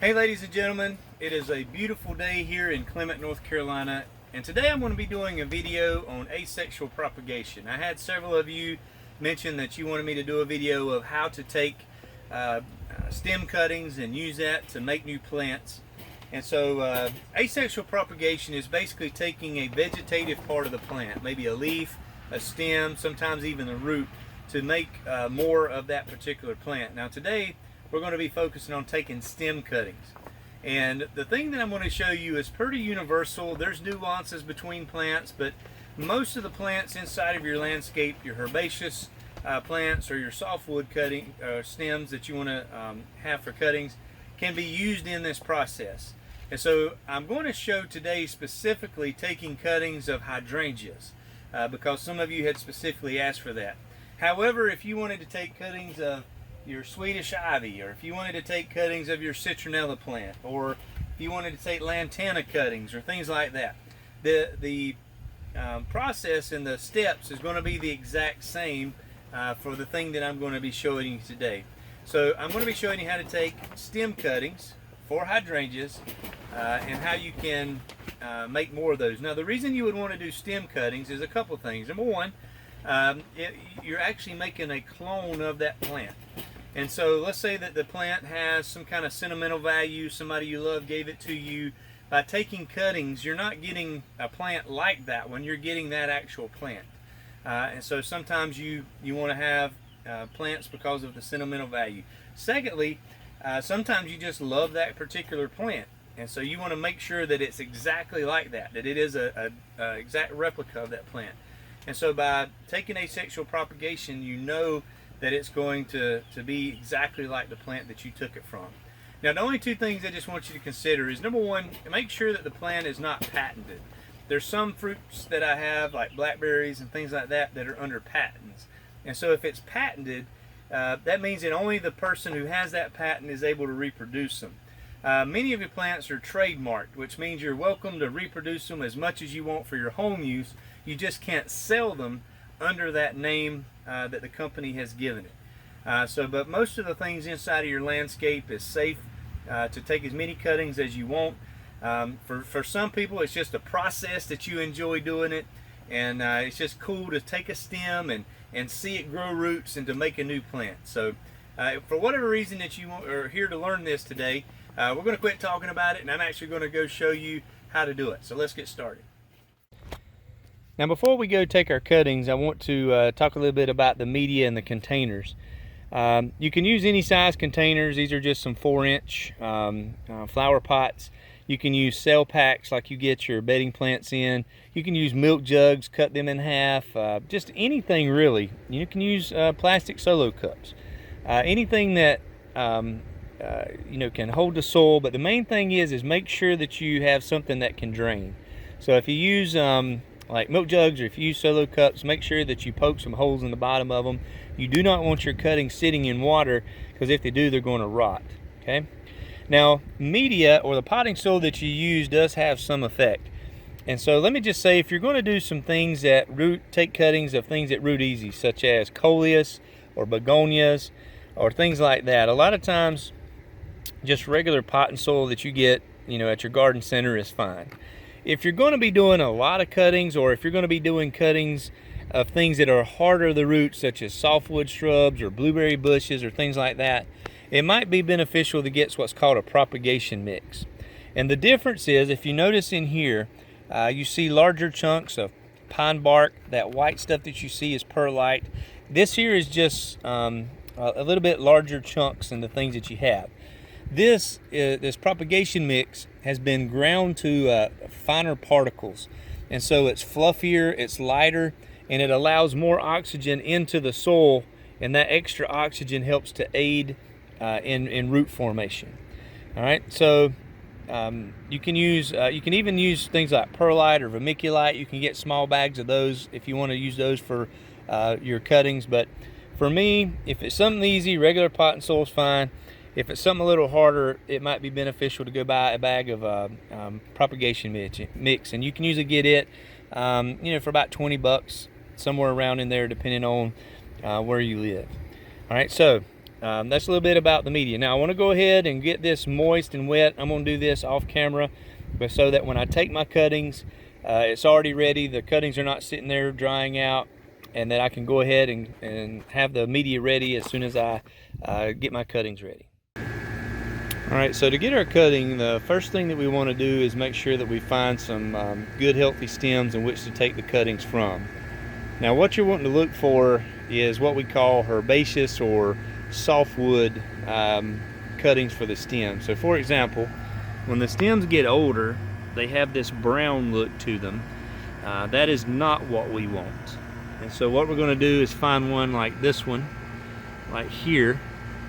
Hey ladies and gentlemen, it is a beautiful day here in Clement, North Carolina, and today I'm going to be doing a video on asexual propagation. I had several of you mention that you wanted me to do a video of how to take stem cuttings and use that to make new plants. And so asexual propagation is basically taking a vegetative part of the plant, maybe a leaf, a stem, sometimes even a root, to make more of that particular plant. Now today we're going to be focusing on taking stem cuttings. And the thing that I'm going to show you is pretty universal. There's nuances between plants, but most of the plants inside of your landscape, your herbaceous plants or your softwood cutting stems that you want to have for cuttings, can be used in this process. And so I'm going to show today specifically taking cuttings of hydrangeas because some of you had specifically asked for that. However, if you wanted to take cuttings of your Swedish ivy, or if you wanted to take cuttings of your citronella plant, or if you wanted to take lantana cuttings or things like that, the process and the steps is going to be the exact same for the thing that I'm going to be showing you today. So I'm going to be showing you how to take stem cuttings for hydrangeas and how you can make more of those. Now the reason you would want to do stem cuttings is a couple of things. Number one, you're actually making a clone of that plant. And so let's say that the plant has some kind of sentimental value, somebody you love gave it to you. By taking cuttings, you're not getting a plant like that one, you're getting that actual plant. And so sometimes you want to have plants because of the sentimental value. Secondly, sometimes you just love that particular plant. And so you want to make sure that it's exactly like that, that it is a exact replica of that plant. And so by taking asexual propagation, you know that it's going to be exactly like the plant that you took it from. Now the only two things I just want you to consider is, number one, make sure that the plant is not patented. There's some fruits that I have, like blackberries and things like that, that are under patents. And so if it's patented, that means that only the person who has that patent is able to reproduce them. Many of your plants are trademarked, which means you're welcome to reproduce them as much as you want for your home use. You just can't sell them under that name that the company has given it. But most of the things inside of your landscape is safe to take as many cuttings as you want. For some people, it's just a process that you enjoy doing it, and it's just cool to take a stem and see it grow roots and to make a new plant. So for whatever reason that you are here to learn this today, we're going to quit talking about it, and I'm actually going to go show you how to do it. So let's get started. Now before we go take our cuttings, I want to talk a little bit about the media and the containers. You can use any size containers. These are just some 4-inch flower pots. You can use cell packs like you get your bedding plants in. You can use milk jugs, cut them in half, just anything really. You can use plastic solo cups. Anything that can hold the soil, but the main thing is make sure that you have something that can drain. So if you use like milk jugs, or if you use solo cups, make sure that you poke some holes in the bottom of them. You do not want your cuttings sitting in water, because if they do, they're going to rot. Okay. Now media, or the potting soil that you use, does have some effect. And so let me just say, if you're going to do some things that take cuttings of things that root easy, such as coleus or begonias or things like that, a lot of times just regular potting soil that you get at your garden center is fine. If you're going to be doing a lot of cuttings, or if you're going to be doing cuttings of things that are harder to root, such as softwood shrubs or blueberry bushes or things like that, it might be beneficial to get what's called a propagation mix. And the difference is, if you notice in here, you see larger chunks of pine bark. That white stuff that you see is perlite. This here is just a little bit larger chunks than the things that you have. This propagation mix has been ground to finer particles, and so it's fluffier, it's lighter, and it allows more oxygen into the soil, and that extra oxygen helps to aid in root formation. All right, so you can even use things like perlite or vermiculite. You can get small bags of those if you want to use those for your cuttings. But for me, if it's something easy, regular potting soil is fine. If it's something a little harder, it might be beneficial to go buy a bag of propagation mix, and you can usually get it, for about $20, somewhere around in there, depending on where you live. All right, so that's a little bit about the media. Now I want to go ahead and get this moist and wet. I'm going to do this off camera, but so that when I take my cuttings, it's already ready. The cuttings are not sitting there drying out, and that I can go ahead and have the media ready as soon as I get my cuttings ready. All right, so to get our cutting, the first thing that we want to do is make sure that we find some good healthy stems in which to take the cuttings from. Now what you're wanting to look for is what we call herbaceous or softwood cuttings for the stem. So for example, when the stems get older, they have this brown look to them. That is not what we want. And so what we're going to do is find one like this one, right here,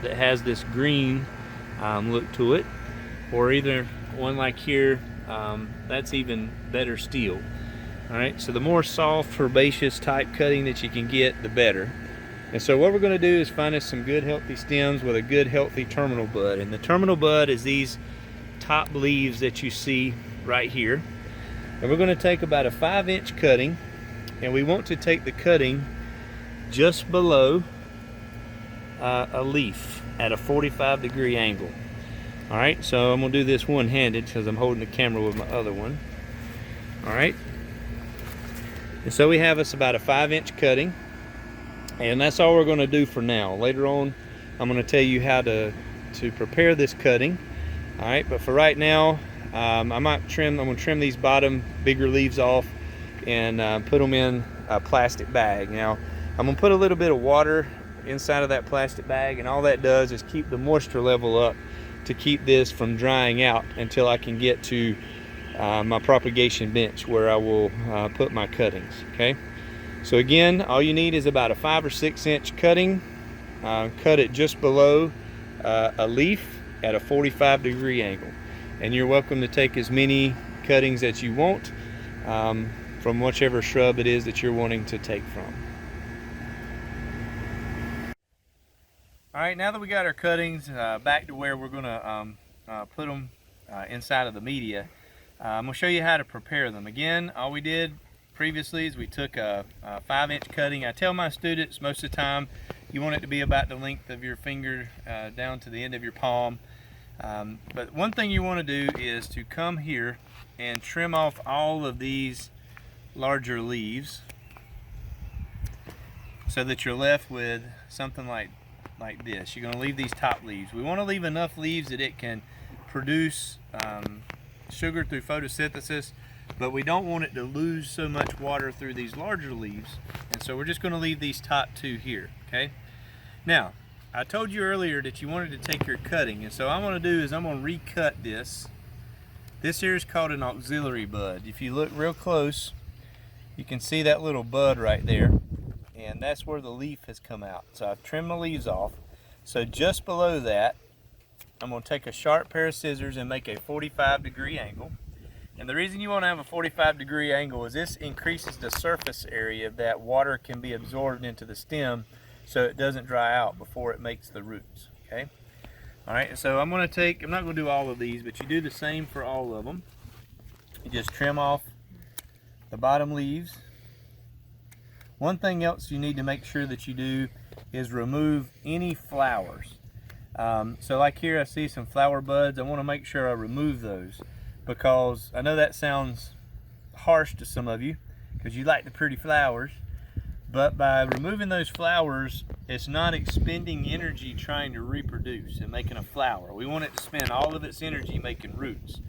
that has this green look to it, or either one like here, that's even better still. All right, so the more soft herbaceous type cutting that you can get, the better. And so what we're going to do is find us some good healthy stems with a good healthy terminal bud. And the terminal bud is these top leaves that you see right here. And we're going to take about a 5-inch cutting, and we want to take the cutting just below a leaf at a 45-degree angle. All right, so I'm going to do this one-handed because I'm holding the camera with my other one. All right, and so we have us about a 5-inch cutting, and that's all we're going to do for now. Later on, I'm going to tell you how to prepare this cutting. All right, but for right now, I'm going to trim these bottom bigger leaves off and put them in a plastic bag. Now, I'm going to put a little bit of water inside of that plastic bag, and all that does is keep the moisture level up to keep this from drying out until I can get to my propagation bench where I will put my cuttings. Okay, so again, all you need is about a 5 or 6 inch cutting. Cut it just below a leaf at a 45-degree angle, and you're welcome to take as many cuttings as you want from whichever shrub it is that you're wanting to take from. All right, now that we got our cuttings back to where we're going to put them inside of the media, I'm going to show you how to prepare them. Again, all we did previously is we took a 5-inch cutting. I tell my students most of the time you want it to be about the length of your finger down to the end of your palm. But one thing you want to do is to come here and trim off all of these larger leaves so that you're left with something like this. You're going to leave these top leaves. We want to leave enough leaves that it can produce sugar through photosynthesis, but we don't want it to lose so much water through these larger leaves, and so we're just going to leave these top two here. Okay, now I told you earlier that you wanted to take your cutting, and so what I'm going to do is I'm going to recut this. This here is called an auxiliary bud. If you look real close, you can see that little bud right there, and that's where the leaf has come out. So I've trimmed the leaves off. So just below that, I'm going to take a sharp pair of scissors and make a 45-degree angle. And the reason you want to have a 45-degree angle is this increases the surface area that water can be absorbed into the stem so it doesn't dry out before it makes the roots. Okay. All right, so I'm not going to do all of these, but you do the same for all of them. You just trim off the bottom leaves. One thing else you need to make sure that you do is remove any flowers. So like here I see some flower buds. I want to make sure I remove those, because I know that sounds harsh to some of you because you like the pretty flowers, but by removing those flowers, it's not expending energy trying to reproduce and making a flower. We want it to spend all of its energy making roots.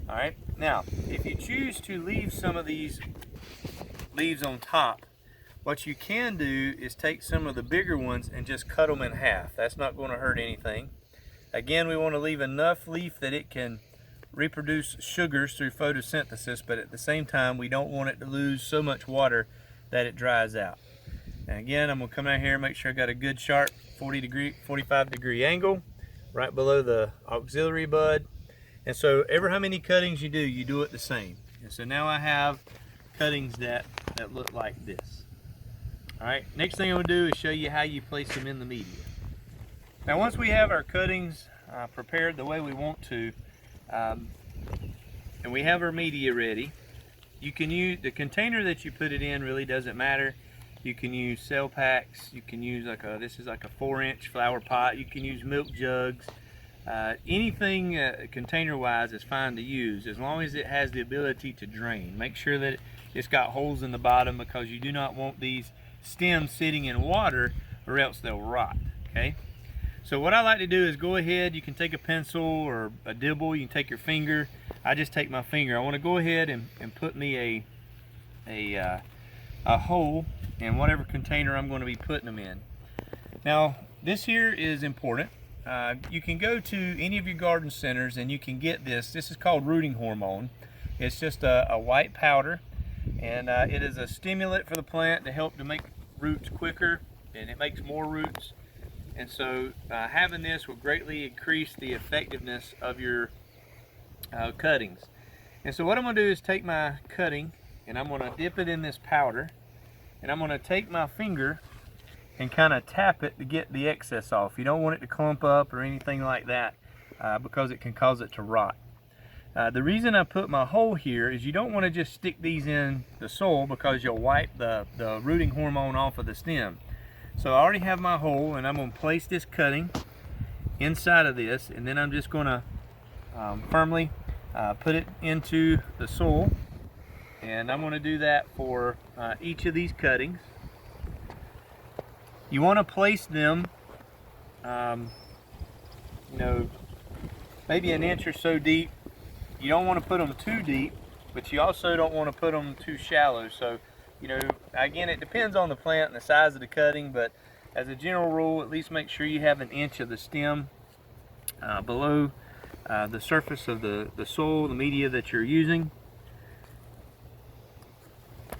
All right, now if you choose to leave some of these leaves on top, what you can do is take some of the bigger ones and just cut them in half. That's not going to hurt anything. Again, we want to leave enough leaf that it can reproduce sugars through photosynthesis, but at the same time we don't want it to lose so much water that it dries out. And again, I'm going to come out here and make sure I got a good sharp 45-degree angle right below the auxiliary bud. And so every how many cuttings you do it the same. And so now I have cuttings that look like this. All right, next thing I'm going to do is show you how you place them in the media. Now once we have our cuttings prepared the way we want to, and we have our media ready, you can use the container that you put it in. Really doesn't matter. You can use cell packs. You can use this is like a 4-inch flower pot. You can use milk jugs. Anything container-wise is fine to use as long as it has the ability to drain. Make sure that it's got holes in the bottom, because you do not want these stems sitting in water or else they'll rot. Okay. So what I like to do is go ahead. You can take a pencil or a dibble. You can take your finger. I just take my finger. I want to go ahead and put me a hole in whatever container I'm going to be putting them in. Now this here is important. You can go to any of your garden centers and you can get this. This is called rooting hormone. It's just a white powder, and it is a stimulant for the plant to help to make roots quicker, and it makes more roots. And so having this will greatly increase the effectiveness of your cuttings. And so what I'm going to do is take my cutting and I'm going to dip it in this powder, and I'm going to take my finger and kind of tap it to get the excess off. You don't want it to clump up or anything like that, because it can cause it to rot. The reason I put my hole here is you don't want to just stick these in the soil, because you'll wipe the rooting hormone off of the stem. So I already have my hole, and I'm going to place this cutting inside of this, and then I'm just going to firmly put it into the soil. And I'm going to do that for each of these cuttings. You want to place them, you know, maybe an inch or so deep. You don't want to put them too deep, but you also don't want to put them too shallow. So, you know, again, it depends on the plant and the size of the cutting, but as a general rule, at least make sure you have an inch of the stem below the surface of the soil, the media that you're using.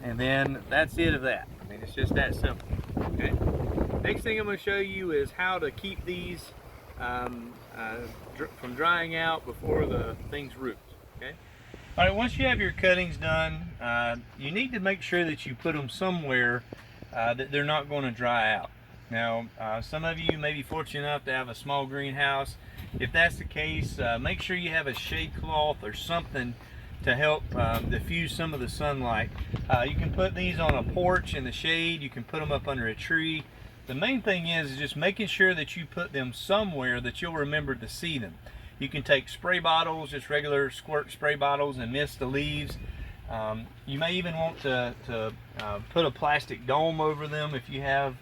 And then that's it of that. I mean, it's just that simple. Okay. Next thing I'm going to show you is how to keep these from drying out before the things root. Okay. All right. Once you have your cuttings done, you need to make sure that you put them somewhere that they're not going to dry out. Now, some of you may be fortunate enough to have a small greenhouse. If that's the case, make sure you have a shade cloth or something to help diffuse some of the sunlight. You can put these on a porch in the shade. You can put them up under a tree. The main thing is just making sure that you put them somewhere that you'll remember to see them. You can take spray bottles, just regular squirt spray bottles, and mist the leaves. You may even want to put a plastic dome over them if you have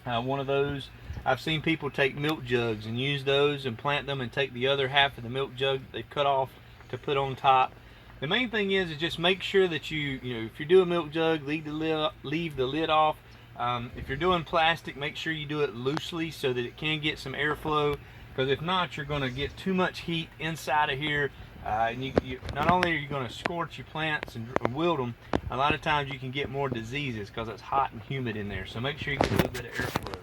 one of those. I've seen people take milk jugs and use those and plant them and take the other half of the milk jug they cut off to put on top. The main thing is just make sure that you know, if you do a milk jug, leave the lid off. If you're doing plastic, make sure you do it loosely so that it can get some airflow, because if not, you're going to get too much heat inside of here, and you not only are you going to scorch your plants and wilt them, a lot of times you can get more diseases because it's hot and humid in there. So make sure you get a little bit of airflow.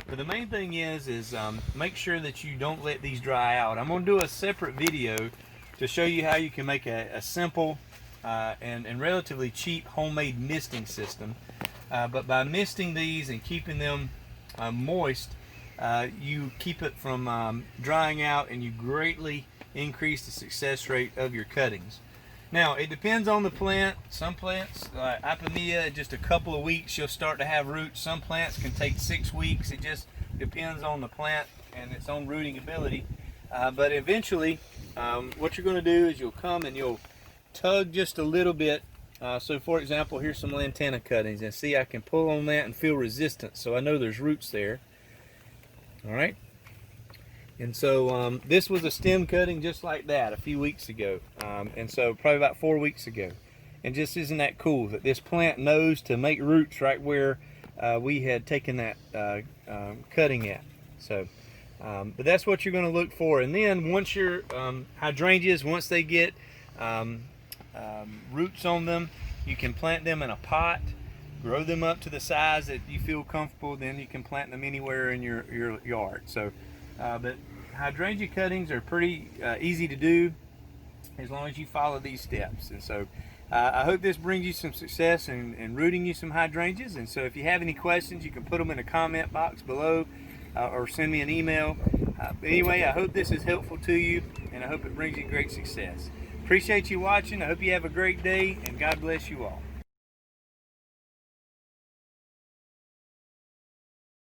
But the main thing is make sure that you don't let these dry out. I'm going to do a separate video to show you how you can make a simple and relatively cheap homemade misting system. But by misting these and keeping them moist, you keep it from drying out, and you greatly increase the success rate of your cuttings. Now, it depends on the plant. Some plants, like Hydrangea, in just a couple of weeks you'll start to have roots. Some plants can take 6 weeks. It just depends on the plant and its own rooting ability. But eventually, what you're going to do is you'll come and you'll tug just a little bit. So for example, here's some lantana cuttings, and see, I can pull on that and feel resistance, so I know there's roots there. All right. And so this was a stem cutting just like that a few weeks ago, and so probably about 4 weeks ago. And just isn't that cool that this plant knows to make roots right where we had taken that cutting at. So but that's what you're going to look for. And then once your hydrangeas, once they get roots on them, you can plant them in a pot, grow them up to the size that you feel comfortable. Then you can plant them anywhere in your yard. So but hydrangea cuttings are pretty easy to do as long as you follow these steps. And so I hope this brings you some success in rooting you some hydrangeas. And so if you have any questions, you can put them in the comment box below, or send me an email. But anyway, I hope this is helpful to you, and I hope it brings you great success. Appreciate you watching. I hope you have a great day, and God bless you all.